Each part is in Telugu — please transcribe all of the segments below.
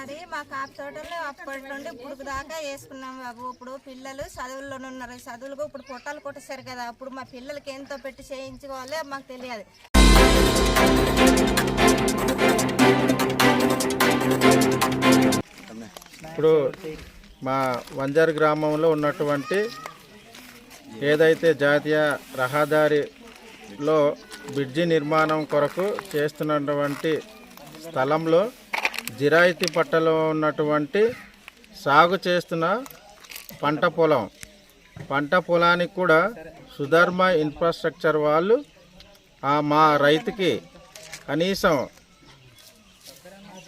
మరి మా కాపు తోటలో అప్పటి నుండి ఇప్పుడు దాకా వేసుకున్నాం బాబు. ఇప్పుడు పిల్లలు చదువుల్లోనే ఉన్నారు. చదువులకు ఇప్పుడు పొట్టాలు కొట్టేశారు కదా, అప్పుడు మా పిల్లలకి ఎంతో పెట్టి చేయించుకోవాలో మాకు తెలియదు. ఇప్పుడు మా వంజారి గ్రామంలో ఉన్నటువంటి ఏదైతే జాతీయ రహదారిలో బ్రిడ్జి నిర్మాణం కొరకు చేస్తున్నటువంటి స్థలంలో జిరాయితీ పట్టలో ఉన్నటువంటి సాగు చేస్తున్న పంట పొలానికి కూడా సుధర్మ ఇన్ఫ్రాస్ట్రక్చర్ వాళ్ళు మా రైతుకి కనీసం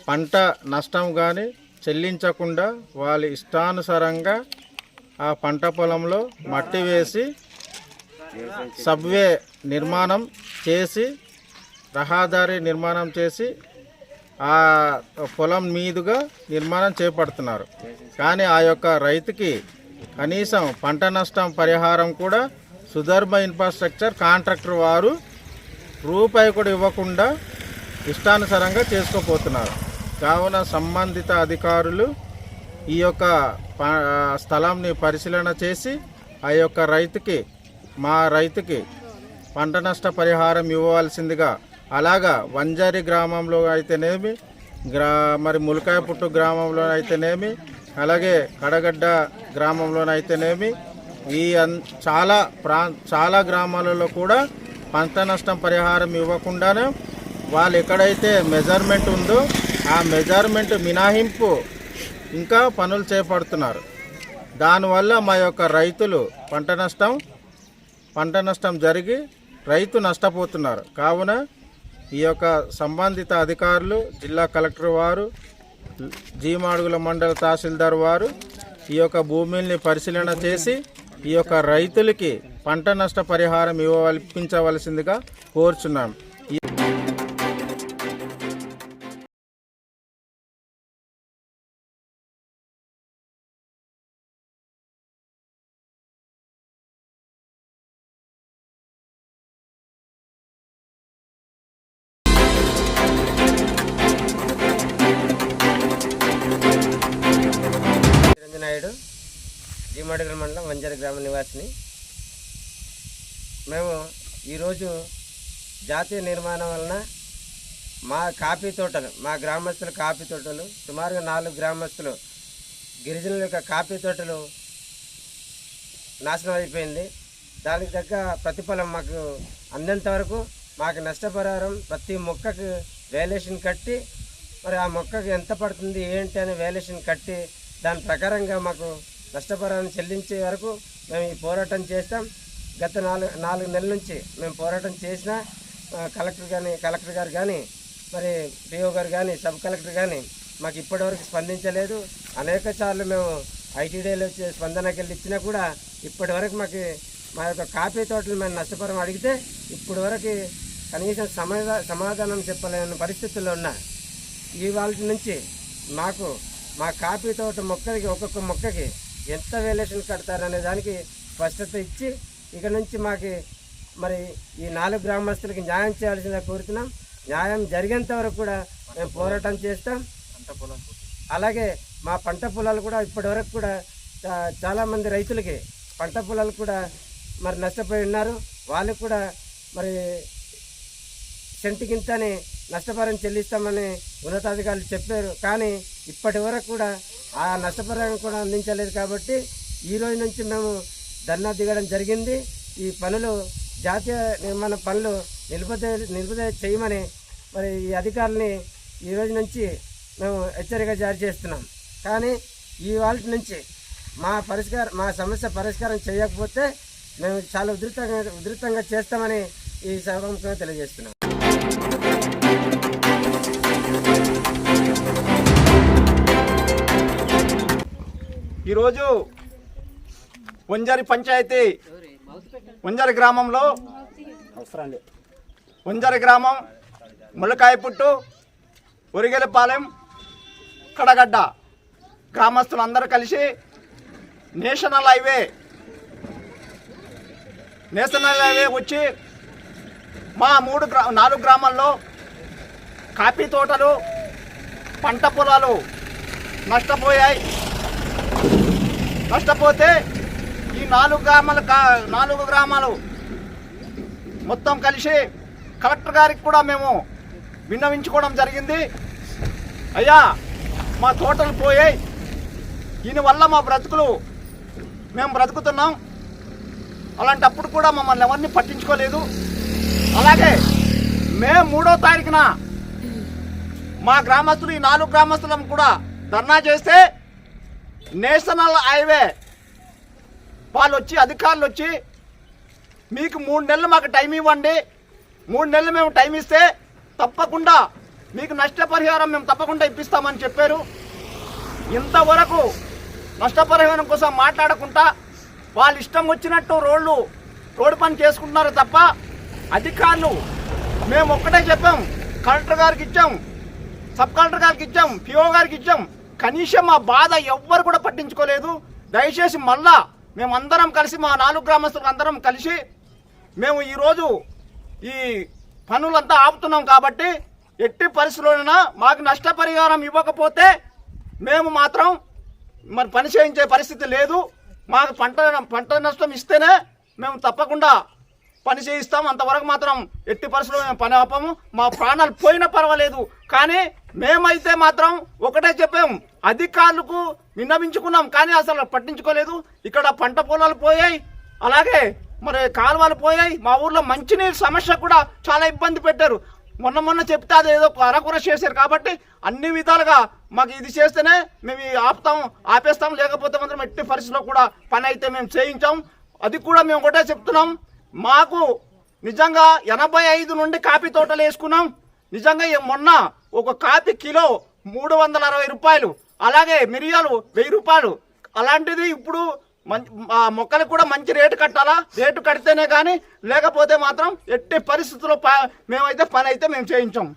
పంట నష్టం కానీ చెల్లించకుండా వాళ్ళు ఇష్టానుసారంగా ఆ పంట పొలంలో మట్టి వేసి సబ్వే నిర్మాణం చేసి రహదారి నిర్మాణం చేసి ఆ పొలం మీదుగా నిర్మాణం చేపడుతున్నారు. కానీ ఆ యొక్క రైతుకి కనీసం పంట నష్టం పరిహారం కూడా సుధర్మ ఇన్ఫ్రాస్ట్రక్చర్ కాంట్రాక్టర్ వారు రూపాయి కూడా ఇవ్వకుండా ఇష్టానుసారంగా చేసుకోపోతున్నారు. కావున సంబంధిత అధికారులు ఈ యొక్క స్థలాన్ని పరిశీలన చేసి ఆ యొక్క మా రైతుకి పంట నష్ట పరిహారం ఇవ్వవలసిందిగా, అలాగా వంజారి గ్రామంలో అయితేనేమి, మరి ములకాయపుట్టు గ్రామంలో అయితేనేమి, అలాగే కడగడ్డ గ్రామంలోనైతేనేమి, ఈ చాలా గ్రామాలలో కూడా పంట నష్టం పరిహారం ఇవ్వకుండానే వాళ్ళు ఎక్కడైతే మెజర్మెంట్ ఉందో ఆ మెజర్మెంట్ మినహాయింపు ఇంకా పనులు చేపడుతున్నారు. దానివల్ల మా యొక్క రైతులు పంట నష్టం జరిగి రైతు నష్టపోతున్నారు. కావున ఈ యొక్క సంబంధిత అధికారులు, జిల్లా కలెక్టర్ వారు, జీమాడుగుల మండల తహసీల్దార్ వారు ఈ యొక్క భూమిని పరిశీలన చేసి ఈ యొక్క రైతులకి పంట నష్ట పరిహారం ఇప్పించవలసిందిగా కోరుచున్నాం. నాయుడు, జీమాడుగుల మండలం వంజారి గ్రామ నివాసిని. మేము ఈరోజు జాతీయ నిర్మాణం వలన మా గ్రామస్తుల కాఫీ తోటలు సుమారుగా 4 గ్రామస్తులు గిరిజనుల యొక్క కాఫీ తోటలు నాశనం అయిపోయింది. దానికి తగ్గ ప్రతిఫలం మాకు అందేంత వరకు మాకు నష్టపరిహారం ప్రతి మొక్కకు వేలేషన్ కట్టి, మరి ఆ మొక్కకు ఎంత పడుతుంది ఏంటి అని వేలేషన్ కట్టి దాని ప్రకారంగా మాకు నష్టపరిహారం చెల్లించే వరకు మేము ఈ పోరాటం చేస్తాం. గత 4 నెలల నుంచి మేము పోరాటం చేసినా కలెక్టర్ గారు కానీ, మరి పిఓ గారు కానీ, సబ్ కలెక్టర్ కానీ మాకు ఇప్పటివరకు స్పందించలేదు. అనేక సార్లు మేము ఐటీడీలో వచ్చి స్పందనకి వెళ్ళి ఇచ్చినా కూడా ఇప్పటివరకు మా యొక్క కాఫీ తోటలు మేము నష్టపరిహారం అడిగితే ఇప్పటివరకు కనీసం సమాధానం చెప్పలేని పరిస్థితుల్లో ఉన్నా. ఇవాళ నుంచి మా కాఫీ తోట ఒక్కొక్క మొక్కకి ఎంత వేలేషన్ కడతారనే దానికి స్పష్టత ఇచ్చి ఇక నుంచి మరి ఈ 4 గ్రామస్తులకి న్యాయం చేయాల్సిందిగా కోరుతున్నాం. న్యాయం జరిగేంత వరకు కూడా మేము పోరాటం చేస్తాం. అలాగే మా పంట పొలాలు కూడా ఇప్పటివరకు కూడా చాలామంది రైతులకి పంట పొలాలు కూడా మరి నష్టపోయి ఉన్నారు. వాళ్ళకు కూడా మరి సెంటికింతని నష్టపరిహారం చెల్లిస్తామని ఉన్నతాధికారులు చెప్పారు. కానీ ఇప్పటి వరకు కూడా ఆ నష్టపరిహారం కూడా అందించలేదు. కాబట్టి ఈ రోజు నుంచి మేము ధర్నా దిగడం జరిగింది. ఈ పనులు జాతీయ నిర్మాణ పనులు నిలుపుదల చేయమని మరి ఈ అధికారులని ఈ రోజు నుంచి మేము హెచ్చరిక జారీ చేస్తున్నాం. కానీ ఇవాళ నుంచి మా సమస్య పరిష్కారం చేయకపోతే మేము చాలా ఉధృతంగా చేస్తామని ఈ సభాముఖంగా తెలియజేస్తున్నాం. ఈరోజు వంజారి పంచాయతీ వంజారి గ్రామం ములకాయపుట్టు, ఒరిగెలపాలెం, కడగడ్డ గ్రామస్తులందరూ కలిసి నేషనల్ హైవే వచ్చి మా 4 గ్రామాల్లో కాఫీ తోటలు, పంట పొలాలు నష్టపోయాయి. నష్టపోతే ఈ 4 గ్రామాలు మొత్తం కలిసి కలెక్టర్ గారికి కూడా మేము విన్నవించుకోవడం జరిగింది. అయ్యా మా తోటలు పోయాయి, దీనివల్ల మా బ్రతుకులు మేము బ్రతుకుతున్నాం. అలాంటప్పుడు కూడా మమ్మల్ని ఎవరిని పట్టించుకోలేదు. అలాగే మే 3వ తారీఖున మా గ్రామస్తులు ఈ 4 గ్రామస్తులం కూడా ధర్నా చేస్తే నేషనల్ హైవే వాళ్ళు వచ్చి అధికారులు వచ్చి మీకు 3 నెలలు మాకు టైం ఇవ్వండి, 3 నెలలు మేము టైం ఇస్తే తప్పకుండా మీకు నష్టపరిహారం మేము తప్పకుండా ఇప్పిస్తామని చెప్పారు. ఇంతవరకు నష్టపరిహారం కోసం మాట్లాడకుండా వాళ్ళు ఇష్టం వచ్చినట్టు రోడ్డు పని చేసుకుంటున్నారు తప్ప అధికారులు మేము ఒక్కటే చెప్పాం, కలెక్టర్ గారికి ఇచ్చాం, సబ్ కలెక్టర్ గారికి ఇచ్చాం, పిఓ గారికి ఇచ్చాం, కనీసం మా బాధ ఎవ్వరు కూడా పట్టించుకోలేదు. దయచేసి మళ్ళా మేమందరం కలిసి మా 4 గ్రామస్తులు అందరం కలిసి మేము ఈరోజు ఈ పనులంతా ఆపుతున్నాం. కాబట్టి ఎట్టి పరిస్థితుల్లోనైనా మాకు నష్టపరిహారం ఇవ్వకపోతే మేము మాత్రం మరి పని చేయించే పరిస్థితి లేదు. మాకు పంట నష్టం ఇస్తేనే మేము తప్పకుండా పని చేయిస్తాం. అంతవరకు మాత్రం ఎట్టి పరిస్థితుల్లో మేము పని ఆపము. మా ప్రాణాలు పోయినా పర్వాలేదు, కానీ మేమైతే మాత్రం ఒకటే చెప్పాం, అధికారులకు విన్నవించుకున్నాం, కానీ అసలు పట్టించుకోలేదు. ఇక్కడ పంట పొలాలు పోయాయి, అలాగే మరి కాలువలు పోయాయి. మా ఊర్లో మంచినీరు సమస్య కూడా చాలా ఇబ్బంది పెట్టారు. మొన్న చెప్తే అది ఏదో అరకుర చేశారు. కాబట్టి అన్ని విధాలుగా మాకు ఇది చేస్తేనే మేము ఆపేస్తాం, లేకపోతే మాత్రం ఎట్టి పరిస్థితిలో కూడా పని అయితే మేము చేయించాం. అది కూడా మేము ఒకటే చెప్తున్నాం, మాకు నిజంగా 85 నుండి కాఫీ తోటలు వేసుకున్నాం. నిజంగా మొన్న ఒక కాఫీ కిలో 360 రూపాయలు, అలాగే మిరియాలు 1000 రూపాయలు. అలాంటిది ఇప్పుడు మొక్కలకు కూడా మంచి రేటు కట్టాలా, రేటు కడితేనే కానీ, లేకపోతే మాత్రం ఎట్టి పరిస్థితుల్లో మేమైతే పని అయితే మేము చేయించాం.